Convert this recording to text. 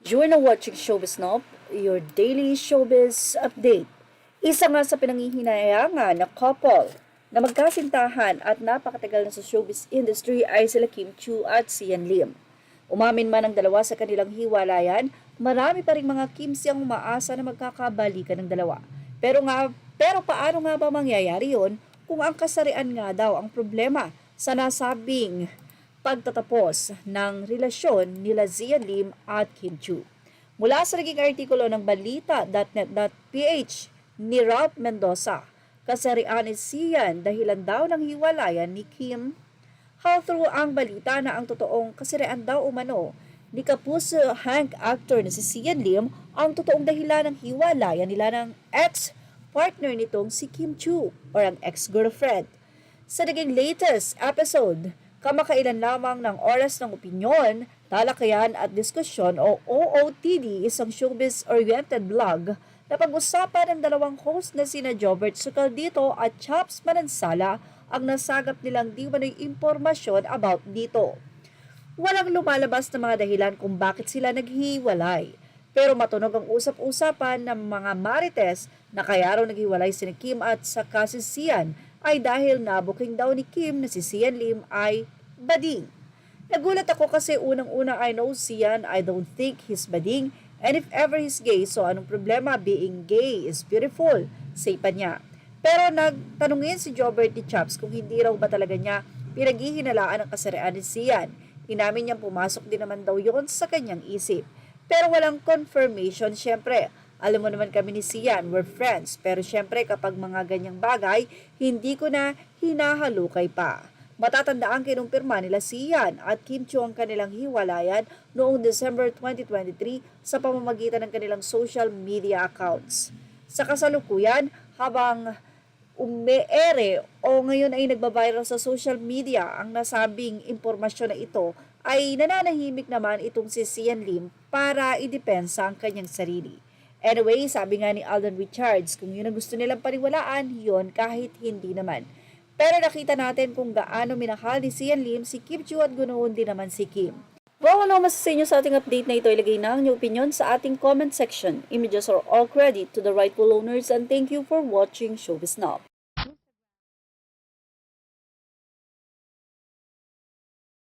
You're now watching Showbiz Snob, your daily showbiz update. Isa nga sa pinanghihinayangan na couple na magkasintahan at napakatagal na sa showbiz industry ay sila Kim Chiu at Sian Lim. Umamin man ang dalawa sa kanilang hiwalayan, marami pa ring mga Kim siyang umaasa na magkakabalikan ng dalawa. Pero paano nga ba mangyayari yon kung ang kasarian nga daw ang problema sa nasabing pagtatapos ng relasyon nila Sian Lim at Kim Chiu? Mula sa naging artikulo ng balita.net.ph ni Ralph Mendoza, kasarian ni Sian dahilan daw ng hiwalayan ni Kim. Through ang balita na ang totoong kasarian daw umano ni Kapuso Hank actor na si Sian Lim ang totoong dahilan ng hiwalayan nila ng ex-partner nitong si Kim Chiu or ang ex-girlfriend. Sa naging latest episode, kamakailan lamang ng Oras ng Opinyon, Talakayan at Diskusyon o OOTD, isang showbiz-oriented vlog na pag-usapan ng dalawang host na sina Jobert Socaldito at Chaps Manansala ang nasagap nilang di manoy impormasyon about dito. Walang lumalabas na mga dahilan kung bakit sila naghiwalay. Pero matunog ang usap-usapan ng mga marites na kaya raw naghiwalay si Kim at saka si Sian ay dahil nabuking daw ni Kim na si Sian Lim ay bading. Nagulat ako kasi unang-una I know Sian, I don't think he's bading, and if ever he's gay, so anong problema, being gay is beautiful, say pa niya. Pero nagtanungin si Jobert ni Chaps kung hindi raw ba talaga niya pinaghihinalaan ang kasarian ni Sian. Inamin niyang pumasok din naman daw yon sa kanyang isip. Pero walang confirmation syempre. Alam mo naman kami ni Sian, we're friends. Pero syempre kapag mga ganyang bagay, hindi ko na hinahalukay pa. Matatandaan kinumpirma nila Sian at Kim Chiu ang kanilang hiwalayan noong December 2023 sa pamamagitan ng kanilang social media accounts. Sa kasalukuyan, habang umeere o ngayon ay nagbabiral sa social media ang nasabing impormasyon na ito, ay nananahimik naman itong si Sian Lim para idepensa ang kanyang sarili. Anyway, sabi nga ni Alden Richards, kung yun ang gusto nilang paniwalaan, yun kahit hindi naman. Pero nakita natin kung gaano minahal ni Sian Lim si Kim Chiu at ganoon din naman si Kim. Well, ano masasabi nyo sa ating update na ito? Ilagay na ang inyong opinion sa ating comment section. Images are all credit to the rightful owners and thank you for watching Showbiz Now.